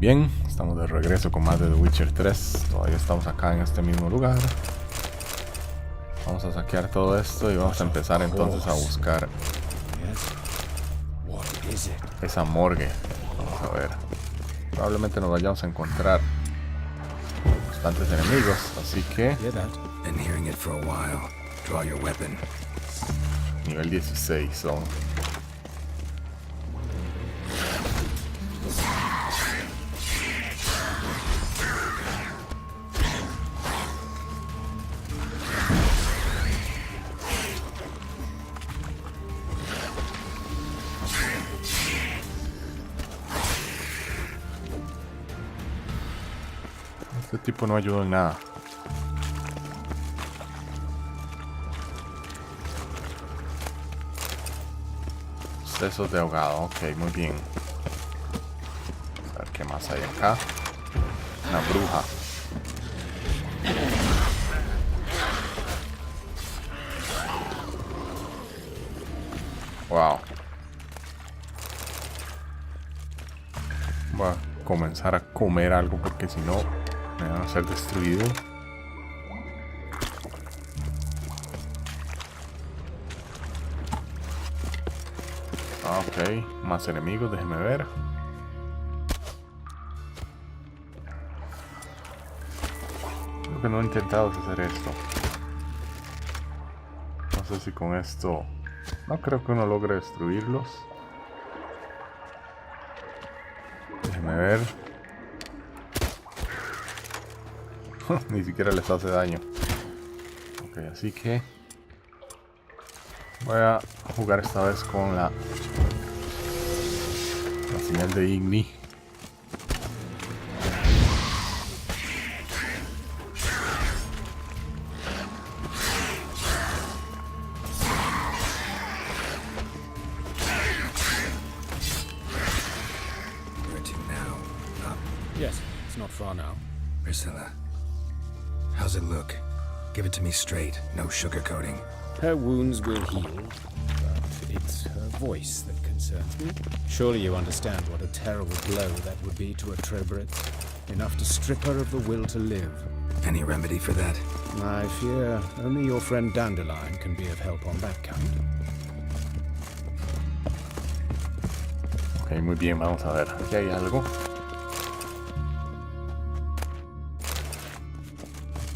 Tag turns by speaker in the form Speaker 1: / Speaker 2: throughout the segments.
Speaker 1: bien, estamos de regreso con más de The Witcher 3. Todavía estamos acá en este mismo lugar. Vamos a saquear todo esto y vamos a empezar entonces a buscar esa morgue. Vamos a ver. Probablemente nos vayamos a encontrar bastantes enemigos, así que nivel 16 son. Este tipo no ayudó en nada. Sesos de ahogado, ok, muy bien. A ver qué más hay acá. Una bruja. Wow. Voy a comenzar a comer algo porque si no me van a ser destruido. Ok, más enemigos, déjenme ver. Creo que no he intentado hacer esto. No sé si con esto... No creo que uno logre destruirlos. Déjenme ver. Ni siquiera les hace daño. Ok, así que voy a jugar esta vez con la señal de Igni.
Speaker 2: Yes, it's not far now.
Speaker 3: Priscilla, how's it look? Give it to me straight, no sugarcoating.
Speaker 2: Her wounds will heal, but it's her voice that concerns me. Surely you understand what a terrible blow that would be to a Trobrit. Enough to strip her of the will to live.
Speaker 3: Any remedy for that?
Speaker 2: I fear only your friend Dandelion can be of help on that count.
Speaker 1: Ok, muy bien, vamos a ver. Aquí hay algo.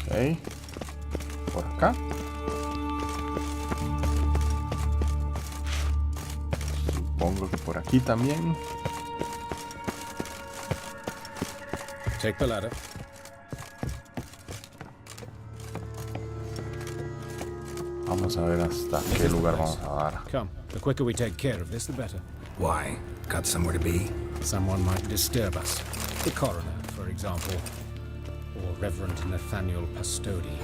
Speaker 1: Ok. Por acá. Supongo que por aquí también.
Speaker 2: Take the ladder.
Speaker 1: Vamos a ver hasta qué lugar vamos a dar.
Speaker 2: Come, the quicker we take care of this, the better.
Speaker 3: Why? Got somewhere to be?
Speaker 2: Someone might disturb us. The coroner, for example. Or Reverend Nathaniel Pastodi.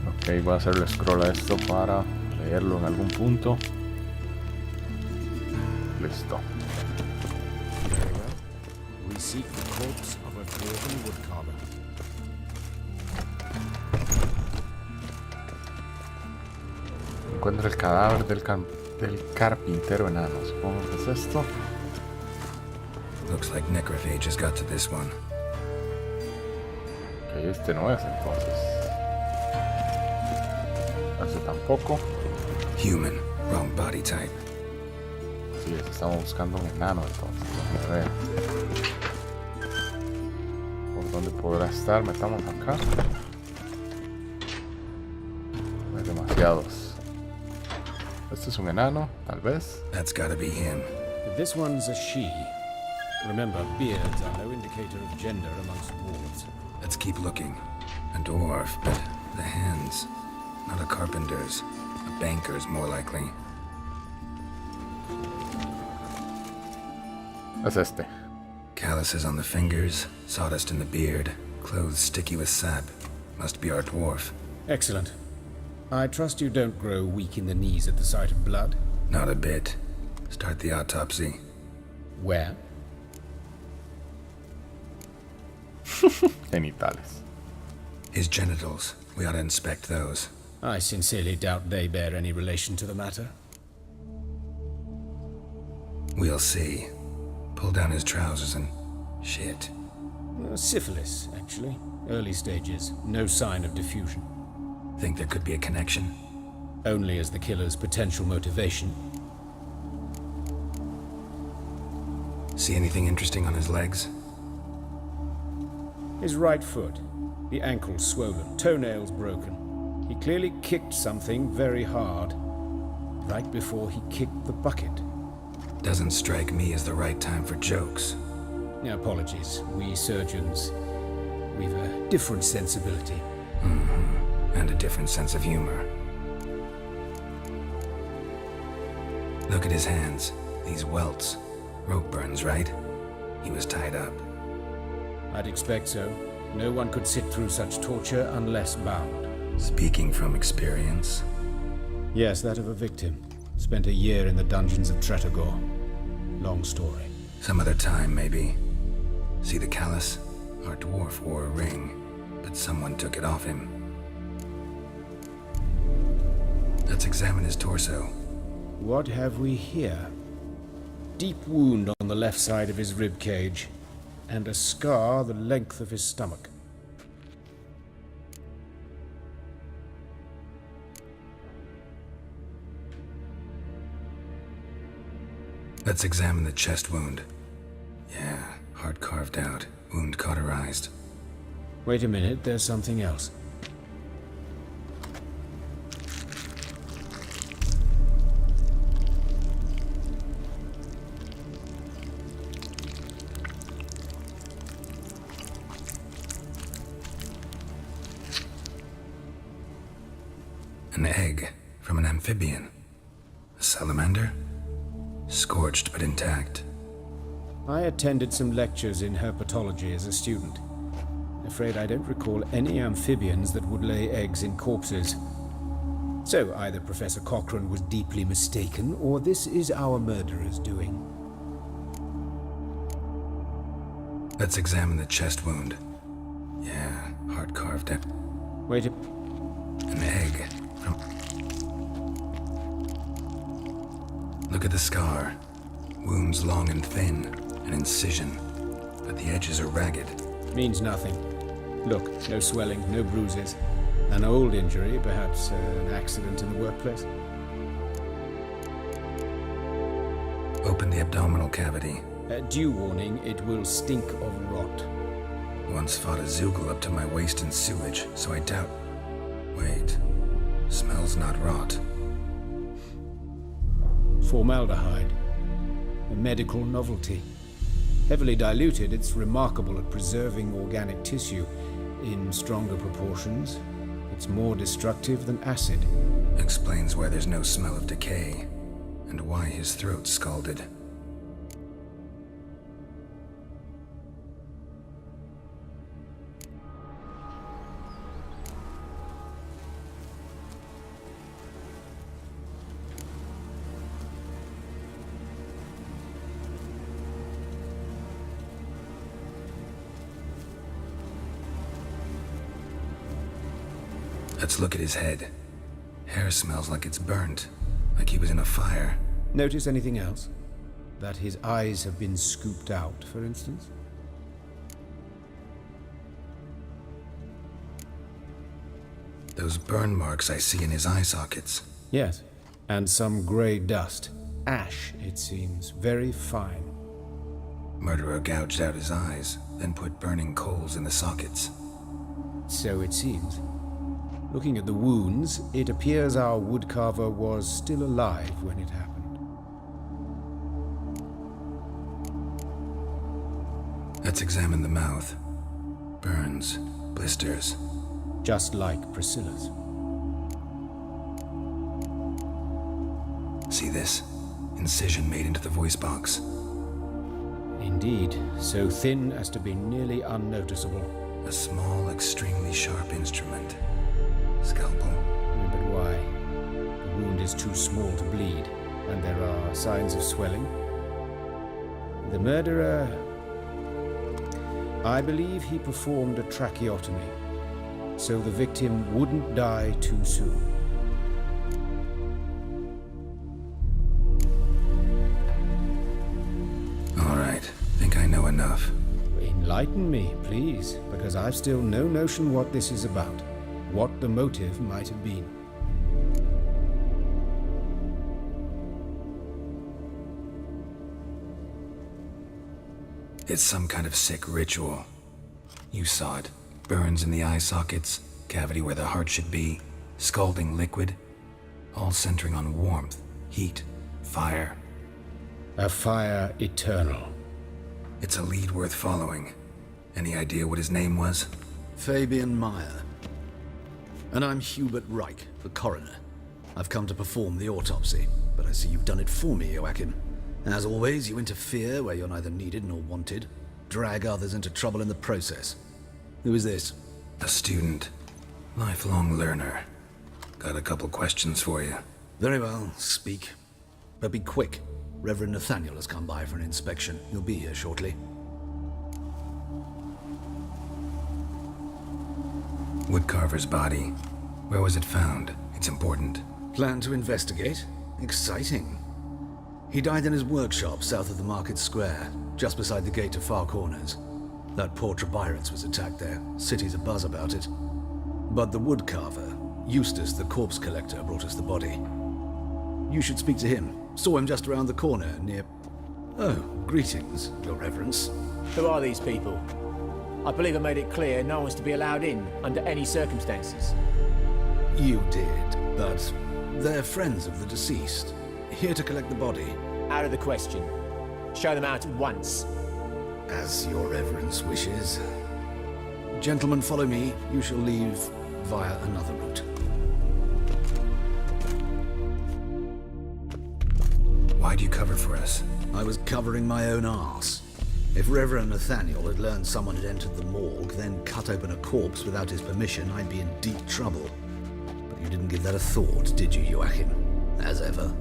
Speaker 1: Ok, voy a hacerle scroll a esto para leerlo en algún punto. Listo.
Speaker 2: Very well. We seek the corpse of a dwarven woodcarver.
Speaker 1: Encuentra el cadáver del carpintero enano. Supongo que es esto.
Speaker 3: Looks like necrophages got to this one.
Speaker 1: Ok, este no es entonces. Este tampoco.
Speaker 3: Human, wrong body type.
Speaker 1: Sí, estamos buscando un enano entonces. Déjame ver. ¿Por dónde podrá estar? Metamos acá. Hay demasiados. Este es un enano, tal vez.
Speaker 3: That's gotta be him.
Speaker 2: This one's a she. Remember, beards are no indicator of gender amongst dwarves.
Speaker 3: Let's keep looking. A dwarf, but the hands. Not a carpenter's. A banker's, more likely.
Speaker 1: Es este.
Speaker 3: Calluses on the fingers, sawdust in the beard, clothes sticky with sap. Must be our dwarf.
Speaker 2: Excellent. I trust you don't grow weak in the knees at the sight of blood.
Speaker 3: Not a bit. Start the autopsy.
Speaker 2: Where?
Speaker 1: Genitales.
Speaker 3: His genitals, We ought to inspect those.
Speaker 2: I sincerely doubt they bear any relation to the matter.
Speaker 3: We'll see. Pull down his trousers and... shit.
Speaker 2: Syphilis, actually. Early stages. No sign of diffusion.
Speaker 3: Think there could be a connection?
Speaker 2: Only as the killer's potential motivation.
Speaker 3: See anything interesting on his legs?
Speaker 2: His right foot. The ankle swollen, toenails broken. He clearly kicked something very hard. Right before he kicked the bucket.
Speaker 3: Doesn't strike me as the right time for jokes.
Speaker 2: Apologies. We surgeons, we've a different sensibility.
Speaker 3: And a different sense of humor. Look at his hands. These welts. Rope burns, right? He was tied up.
Speaker 2: I'd expect so. No one could sit through such torture unless bound.
Speaker 3: Speaking from experience.
Speaker 2: Yes, that of a victim. Spent a year in the dungeons of Tretogor. Long story.
Speaker 3: Some other time, maybe. See the callus? Our dwarf wore a ring, but someone took it off him. Let's examine his torso.
Speaker 2: What have we here? Deep wound on the left side of his rib cage, and a scar the length of his stomach.
Speaker 3: Let's examine the chest wound. Yeah, heart carved out, wound cauterized.
Speaker 2: Wait a minute, there's something else.
Speaker 3: An egg from an amphibian. A salamander? Scorched but intact.
Speaker 2: I attended some lectures in herpetology as a student. Afraid I don't recall any amphibians that would lay eggs in corpses. So either Professor Cochrane was deeply mistaken, or this is our murderer's doing.
Speaker 3: Let's examine the chest wound. Yeah, heart carved out.
Speaker 2: Wait a...
Speaker 3: An egg from... Look at the scar. Wounds long and thin. An incision. But the edges are ragged.
Speaker 2: Means nothing. Look, no swelling, no bruises. An old injury, perhaps an accident in the workplace.
Speaker 3: Open the abdominal cavity.
Speaker 2: Due warning, it will stink of rot.
Speaker 3: Once fought a Zoogle up to my waist in sewage, so I doubt... Wait. Smells not rot.
Speaker 2: Formaldehyde. A medical novelty. Heavily diluted, it's remarkable at preserving organic tissue. In stronger proportions, it's more destructive than acid.
Speaker 3: Explains why there's no smell of decay, and why his throat's scalded. Let's look at his head. Hair smells like it's burnt, like he was in a fire.
Speaker 2: Notice anything else? That his eyes have been scooped out, for instance?
Speaker 3: Those burn marks I see in his eye sockets.
Speaker 2: Yes, and some grey dust. Ash, it seems, very fine.
Speaker 3: Murderer gouged out his eyes, then put burning coals in the sockets.
Speaker 2: So it seems. Looking at the wounds, it appears our woodcarver was still alive when it happened.
Speaker 3: Let's examine the mouth. Burns, blisters.
Speaker 2: Just like Priscilla's.
Speaker 3: See this? Incision made into the voice box.
Speaker 2: Indeed, so thin as to be nearly unnoticeable.
Speaker 3: A small, extremely sharp instrument. Scalpel.
Speaker 2: But why? The wound is too small to bleed, and there are signs of swelling. The murderer... I believe he performed a tracheotomy. so the victim wouldn't die too soon.
Speaker 3: All right, think I know enough.
Speaker 2: Enlighten me, please, because I've still no notion what this is about, what the motive might have been.
Speaker 3: It's some kind of sick ritual. You saw it. Burns in the eye sockets, cavity where the heart should be, scalding liquid, all centering on warmth, heat, fire.
Speaker 2: A fire eternal.
Speaker 3: It's a lead worth following. Any idea what his name was?
Speaker 4: Fabian Meyer. And I'm Hubert Reich, the coroner. I've come to perform the autopsy, but I see you've done it for me, Joachim. As always, you interfere where you're neither needed nor wanted, drag others into trouble in the process. Who is this?
Speaker 3: A student. Lifelong learner. Got a couple questions for you.
Speaker 4: Very well, speak. But be quick. Reverend Nathaniel has come by for an inspection. He'll be here shortly.
Speaker 3: Woodcarver's body. Where was it found? It's important.
Speaker 4: Plan to investigate? Exciting. He died in his workshop south of the market square, just beside the gate to Far Corners. That poor Trebirans was attacked there. City's abuzz about it. But the woodcarver, Eustace the corpse collector, brought us the body. You should speak to him. Saw him just around the corner near... Oh, greetings, Your Reverence.
Speaker 5: Who are these people? I believe I made it clear no one's to be allowed in under any circumstances.
Speaker 4: You did, but they're friends of the deceased. Here to collect the body.
Speaker 5: Out of the question. Show them out at once.
Speaker 4: As Your Reverence wishes. Gentlemen, follow me. You shall leave via another route.
Speaker 3: Why'd you cover for us?
Speaker 4: I was covering my own arse. If Reverend Nathaniel had learned someone had entered the morgue, then cut open a corpse without his permission, I'd be in deep trouble. But you didn't give that a thought, did you, Joachim? As ever.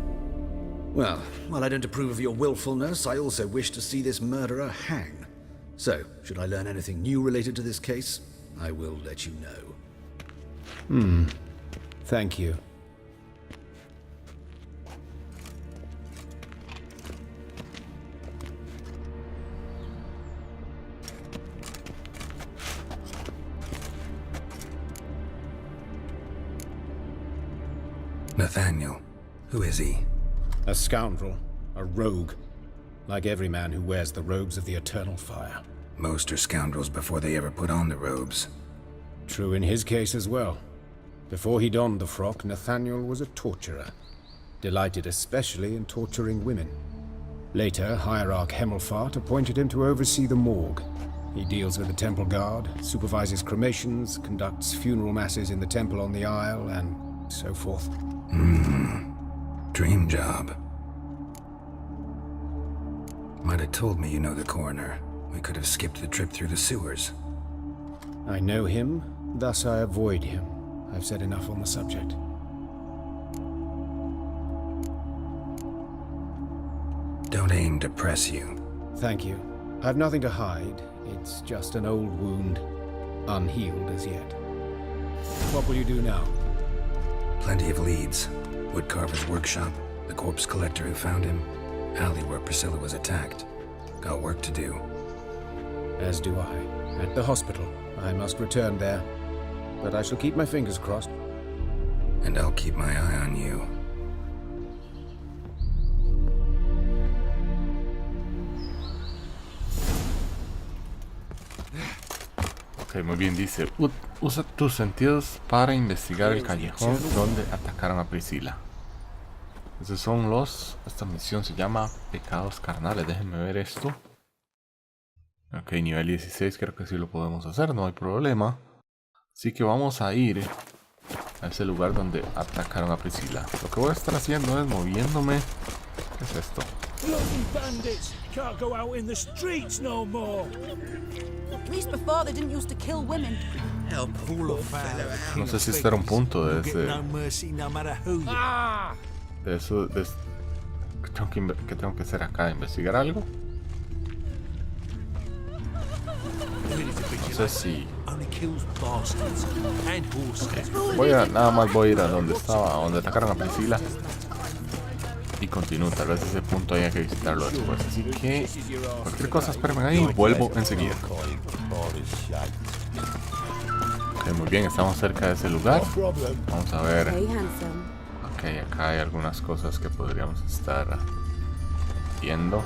Speaker 4: Well, while I don't approve of your willfulness, I also wish to see this murderer hang. So, should I learn anything new related to this case, I will let you know.
Speaker 2: Thank you.
Speaker 3: Nathaniel. Who is he?
Speaker 2: A scoundrel, a rogue, like every man who wears the robes of the eternal fire.
Speaker 3: Most are scoundrels before they ever put on the robes.
Speaker 2: True in his case as well. Before he donned the frock, Nathaniel was a torturer, delighted especially in torturing women. Later, Hierarch Hemmelfart appointed him to oversee the morgue. He deals with the temple guard, supervises cremations, conducts funeral masses in the temple on the Isle, and so forth.
Speaker 3: Dream job. Might have told me you know the coroner. We could have skipped the trip through the sewers.
Speaker 2: I know him, thus I avoid him. I've said enough on the subject.
Speaker 3: Don't aim to press you.
Speaker 2: Thank you. I've nothing to hide. It's just an old wound, unhealed as yet. What will you do now?
Speaker 3: Plenty of leads. Woodcarver's workshop, the corpse collector who found him, alley where Priscilla was attacked. Got work to do.
Speaker 2: As do I. At the hospital. I must return there. But I shall keep my fingers crossed.
Speaker 3: And I'll keep my eye on you.
Speaker 1: Ok, muy bien, dice, usa tus sentidos para investigar el callejón donde atacaron a Priscilla. Esos son esta misión se llama Pecados Carnales. Déjenme ver esto. Ok, nivel 16, creo que sí lo podemos hacer, no hay problema. Así que vamos a ir a ese lugar donde atacaron a Priscilla. Lo que voy a estar haciendo es moviéndome. ¿Qué es esto?
Speaker 6: Bloody bandits! Can't go out in the streets no more!
Speaker 7: At least before they didn't used to kill women.
Speaker 1: No sé si este era un punto de ese...
Speaker 6: No mercy no matter who you are.
Speaker 1: De eso... ¿Qué tengo que hacer acá? ¿Investigar algo? Vamos sé si...
Speaker 6: Only kills bastards and horses.
Speaker 1: Nada más voy a ir a donde estaba, a donde atacaron a Priscila. Y continúo, tal vez ese punto haya que visitarlo después. Así que cualquier cosa, espérenme ahí y vuelvo enseguida. Ok, muy bien, estamos cerca de ese lugar. Vamos a ver. Ok, acá hay algunas cosas que podríamos estar viendo,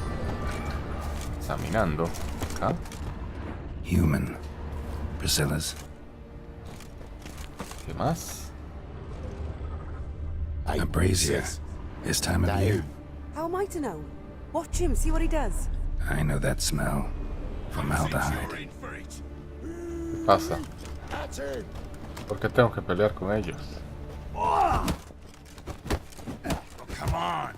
Speaker 1: examinando. Acá.
Speaker 3: Human. Priscilla's.
Speaker 1: ¿Qué más?
Speaker 3: A brazier. This time of year.
Speaker 7: How am I to know? Watch him, see what he does.
Speaker 3: I know that smell. Formaldehyde.
Speaker 1: ¿Qué pasa? ¿Por qué tengo que pelear con ellos?
Speaker 6: Come on.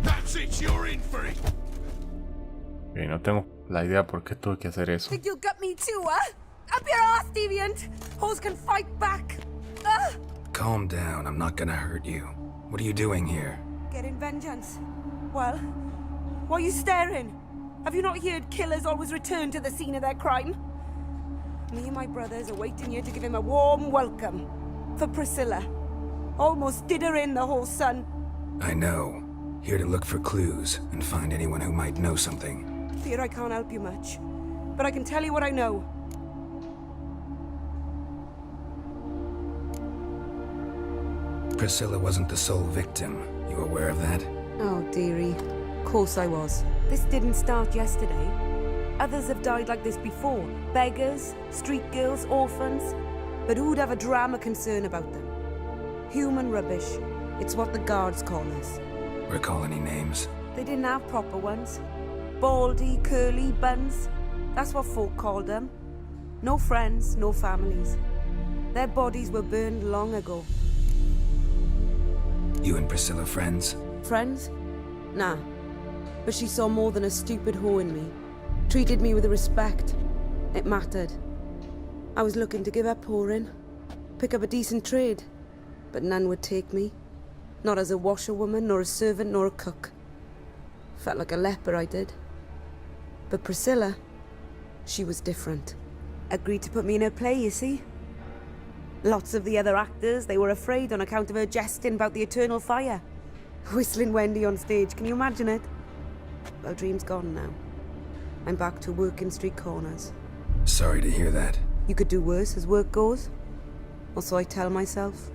Speaker 6: That's it, you're in for it.
Speaker 1: Ok, no tengo la idea por qué tuve que hacer eso.
Speaker 7: Think you'll get me too, huh? Up your ass, deviant! Hoes can fight back!
Speaker 3: Calm down, I'm not gonna hurt you. What are you doing here?
Speaker 7: Getting vengeance. Well, why are you staring? Have you not heard killers always return to the scene of their crime? Me and my brothers are waiting here to give him a warm welcome. For Priscilla. Almost did her in, the whole son.
Speaker 3: I know. Here to look for clues and find anyone who might know something.
Speaker 7: Fear I can't help you much. But I can tell you what I know.
Speaker 3: Priscilla wasn't the sole victim. You aware of that?
Speaker 7: Oh, dearie. Of course I was. This didn't start yesterday. Others have died like this before. Beggars, street girls, orphans. But who'd have a drama concern about them? Human rubbish. It's what the guards call us.
Speaker 3: Recall any names?
Speaker 7: They didn't have proper ones. Baldy, curly, buns. That's what folk called them. No friends, no families. Their bodies were burned long ago.
Speaker 3: You and Priscilla friends?
Speaker 7: Friends? Nah. But she saw more than a stupid whore in me. Treated me with respect. It mattered. I was looking to give up whoring. Pick up a decent trade. But none would take me. Not as a washerwoman, nor a servant, nor a cook. Felt like a leper, I did. But Priscilla, she was different. Agreed to put me in her play, you see? Lots of the other actors, they were afraid on account of her jesting about the eternal fire. Whistling Wendy on stage, can you imagine it? Well, dream's gone now. I'm back to working street corners.
Speaker 3: Sorry to hear that.
Speaker 7: You could do worse as work goes. Or so I tell myself.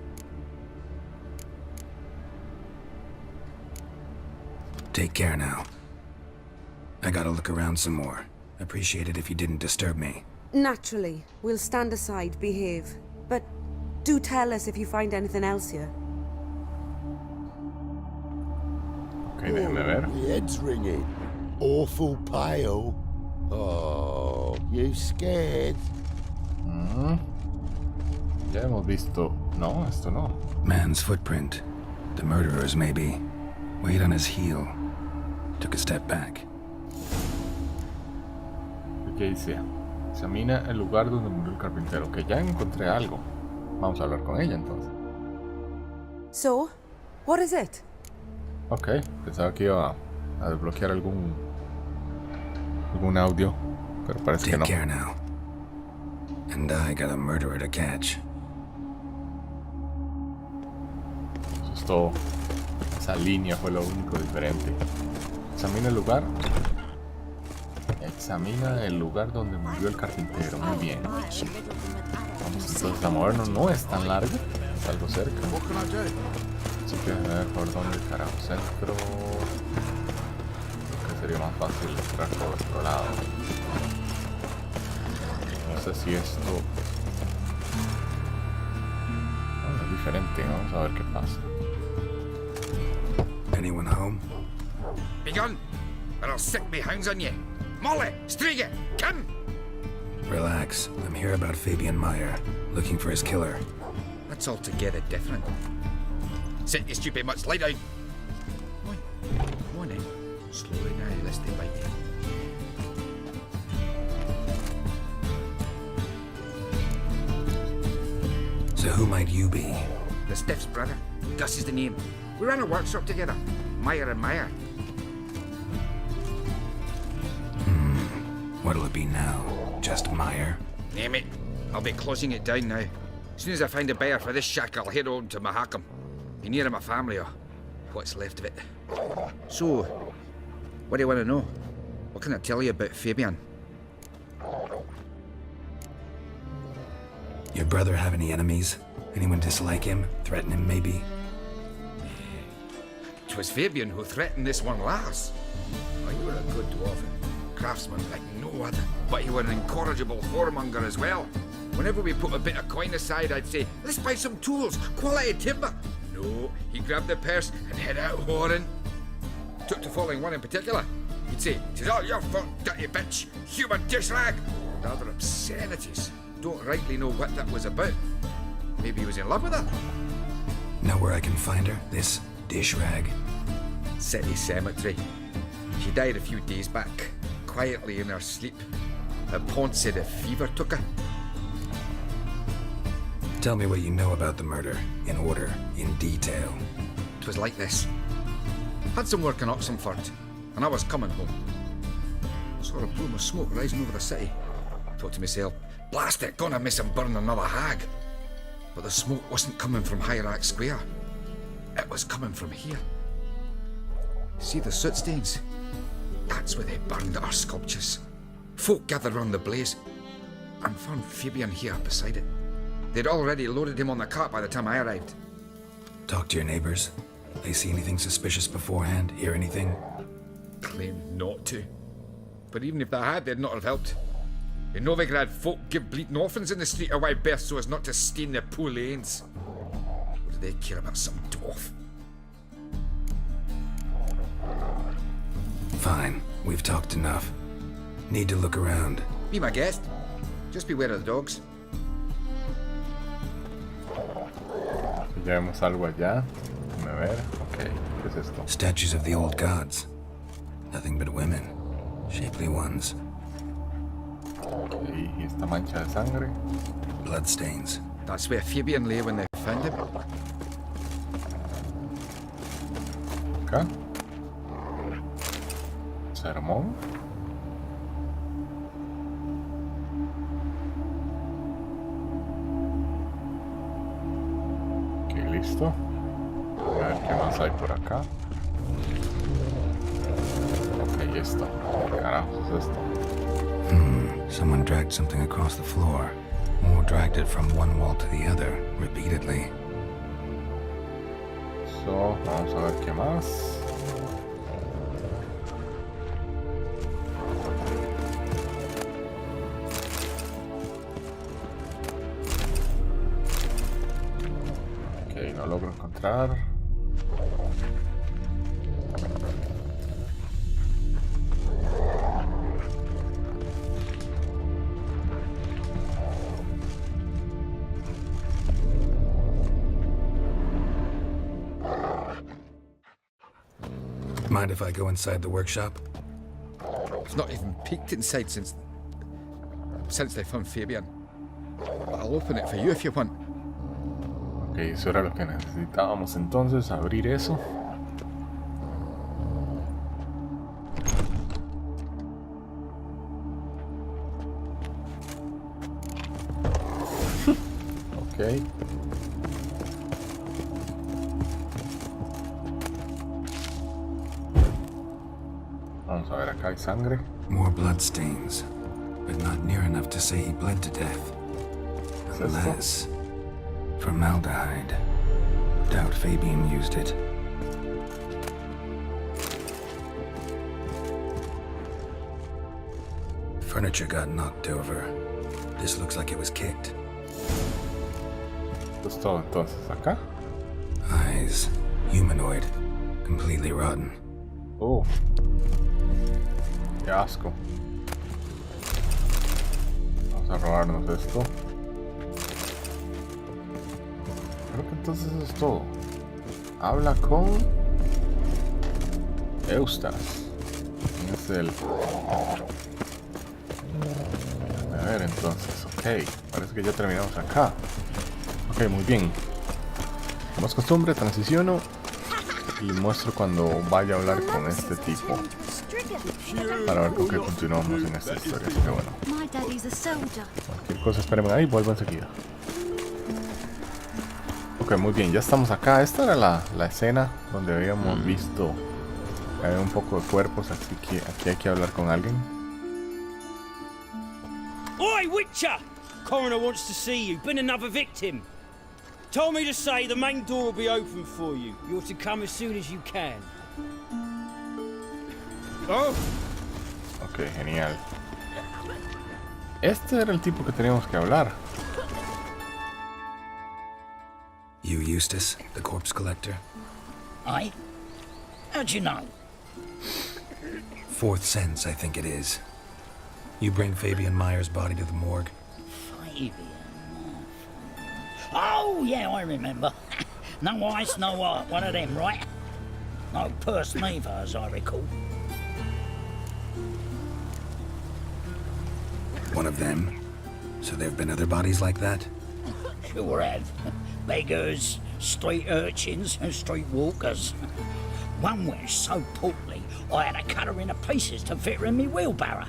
Speaker 3: Take care now. I gotta look around some more. Appreciate it if you didn't disturb me.
Speaker 7: Naturally, we'll stand aside, behave. But do tell us if you find anything else here.
Speaker 1: Ok, déjeme ver.
Speaker 8: The head's ringing. Awful pale. Oh, you scared?
Speaker 1: Ya hemos visto... No, esto no.
Speaker 3: Man's footprint. The murderer's maybe. Weight on his heel. Took a step back.
Speaker 1: ¿Qué dice? Examina el lugar donde murió el carpintero. Que ya encontré algo. Vamos a hablar con ella entonces.
Speaker 7: So, what is it?
Speaker 1: Ok, pensaba que iba a desbloquear algún audio, pero parece que
Speaker 3: Take
Speaker 1: no.
Speaker 3: care now. And I got a murderer to catch.
Speaker 1: Eso es todo. Esa línea fue lo único diferente. Examina el lugar. Examina el lugar donde murió el carpintero. Muy bien. Vamos entonces a movernos. No es tan largo. Es algo cerca. Así que a ver por dónde carajo centro. Creo que sería más fácil entrar por otro lado. No sé si esto es diferente. Vamos a ver qué pasa.
Speaker 3: Anyone home?
Speaker 9: Begun, or I'll sick me hounds on you. Molly, Striga, come!
Speaker 3: Relax. I'm here about Fabian Meyer, looking for his killer.
Speaker 9: That's altogether different. Sit, you stupid much, lie down. Come on in. Slowly now, lest they bite you.
Speaker 3: So who might you be?
Speaker 9: The Stiff's brother. Gus is the name. We ran a workshop together. Meyer and Meyer.
Speaker 3: What'll it be now? Just Meyer?
Speaker 9: Name it. I'll be closing it down now. As soon as I find a buyer for this shack, I'll head on to Mahakam. Be near my family, or what's left of it. So, what do you want to know? What can I tell you about Fabian?
Speaker 3: Your brother have any enemies? Anyone dislike him? Threaten him, maybe?
Speaker 9: 'Twas Fabian who threatened this one last. Oh, you were a good dwarf. Craftsman like no other. But you were an incorrigible whoremonger as well. Whenever we put a bit of coin aside, I'd say, let's buy some tools, quality timber. No, he grabbed the purse and head out whoring. Took to following one in particular. He'd say, "'Tis all your fault, dirty bitch, human dish rag," and other obscenities. Don't rightly know what that was about. Maybe he was in love with her.
Speaker 3: Know where I can find her? This dish rag?
Speaker 9: City cemetery. She died a few days back, quietly in her sleep. Her paunch said a fever took her.
Speaker 3: Tell me what you know about the murder, in order, in detail.
Speaker 9: 'Twas like this. Had some work in Oxenford, and I was coming home. Saw a plume of smoke rising over the city. Thought to myself, blast it, gonna miss him burn another hag. But the smoke wasn't coming from Hierarch Square. It was coming from here. See the soot stains? That's where they burned our sculptures. Folk gathered round the blaze and found Fabian here beside it. They'd already loaded him on the cart by the time I arrived.
Speaker 3: Talk to your neighbors. They see anything suspicious beforehand? Hear anything?
Speaker 9: Claimed not to. But even if they had, they'd not have helped. In Novigrad, folk give bleeding orphans in the street a wide berth so as not to stain their poor lanes. What do they care about some dwarf?
Speaker 3: Fine. We've talked enough. Need to look around.
Speaker 9: Be my guest. Just beware of the dogs.
Speaker 1: Ya vemos algo allá. Déjame ver. Ok, ¿qué es esto?
Speaker 3: Statues of the old gods. Nothing but women. Shapely ones.
Speaker 1: Ok, y esta mancha de sangre.
Speaker 3: Bloodstains.
Speaker 9: That's where Fabian lay when they found him.
Speaker 1: Acá. Sermón. Ok, listo. A ver qué más hay por acá. Ok, y esto. ¿Qué carajos es esto?
Speaker 3: Someone dragged something across the floor. Or dragged it from one wall to the other, repeatedly.
Speaker 1: So, vamos a ver qué más. Ok, no logro encontrar.
Speaker 3: Mind if I go inside the workshop?
Speaker 9: I've not even peeked inside since they found Fabian. But I'll open it for you if you want.
Speaker 1: Ok, eso era lo que necesitábamos entonces, abrir eso. Ok. Vamos a ver, acá hay sangre.
Speaker 3: More bloodstains, but not near enough to say he bled to death. Unless formaldehyde. Doubt Fabian used it. Furniture got knocked over. This looks like it was kicked.
Speaker 1: Esto es todo entonces, acá.
Speaker 3: Eyes, humanoid, completely rotten.
Speaker 1: Oh. Qué asco. Vamos a robarnos esto. Creo que entonces eso es todo. Habla con Eustas. ¿Quién es él? A ver entonces, ok. Parece que ya terminamos acá. Ok, muy bien. Como es costumbre, transiciono y muestro cuando vaya a hablar con este tipo para ver con qué continuamos en esta historia. Así que bueno, cualquier cosa espérenme ahí, vuelvo enseguida. Ok, muy bien, ya estamos acá. Esta era la escena donde habíamos visto que había un poco de cuerpos, así que aquí hay que hablar con alguien.
Speaker 6: Oi, Witcher! Coroner wants to see you. Been another victim. Told me to say the main door will be open for you. You're to come as soon as you can. Oh!
Speaker 1: Ok, genial. Este era el tipo que teníamos que hablar.
Speaker 3: You Eustace, the corpse collector?
Speaker 10: Aye? How'd you know?
Speaker 3: Fourth sense, I think it is. You bring Fabian Meyer's body to the morgue?
Speaker 10: Fabian. Oh, yeah, I remember. No ice, no art, one of them, right? No purse neither, as I recall.
Speaker 3: One of them? So there have been other bodies like that?
Speaker 10: Sure have. Beggars, street urchins, and street walkers. One went so portly, I had to cut her into pieces to fit her in me wheelbarrow.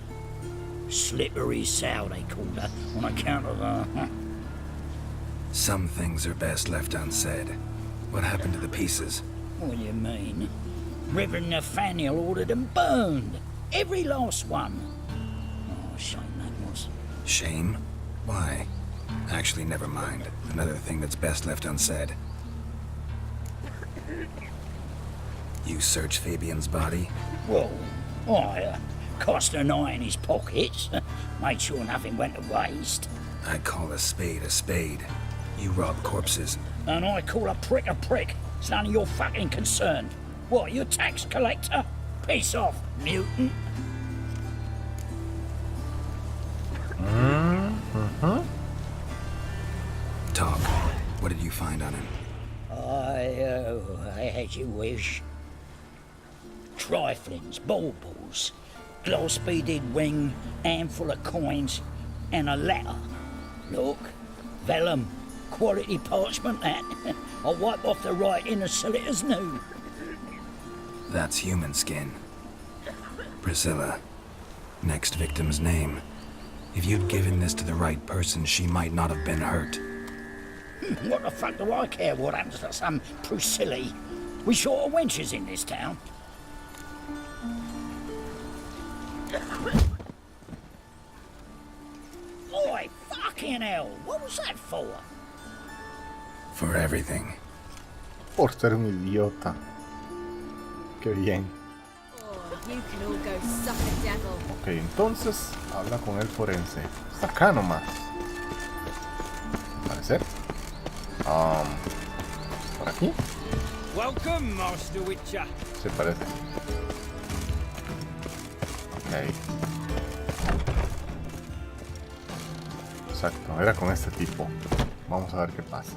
Speaker 10: Slippery sow, they called her, on account of her.
Speaker 3: Some things are best left unsaid. What happened to the pieces?
Speaker 10: What do you mean? Reverend Nathaniel ordered them burned. Every last one. Oh, shame that was.
Speaker 3: Shame? Why? Actually, never mind. Another thing that's best left unsaid. You searched Fabian's body?
Speaker 10: Well, I cast an eye in his pockets. Made sure nothing went to waste.
Speaker 3: I call a spade a spade. You rob corpses.
Speaker 10: And I call a prick a prick. It's none of your fucking concern. What, you a tax collector? Piss off, mutant.
Speaker 3: Talk. What did you find on him?
Speaker 10: As you wish. Triflings, baubles, gloss-beaded ring, handful of coins, and a letter. Look, vellum, quality parchment that. I'll wipe off the writing as silly as new.
Speaker 3: That's human skin. Priscilla. Next victim's name. If you'd given this to the right person, she might not have been hurt.
Speaker 10: What the fuck do I care what happens to some Priscilla? We short of wenches in this town. Oi, fucking hell, what was that for?
Speaker 3: For everything.
Speaker 1: Por ser un idiota. Qué bien.
Speaker 11: You can all go suck a devil.
Speaker 1: Ok, entonces habla con el forense. Está acá nomás. Al parecer. Por aquí.
Speaker 6: Welcome, Master Witcher.
Speaker 1: Se parece. Ok. Exacto, era con este tipo. Vamos a ver qué pasa.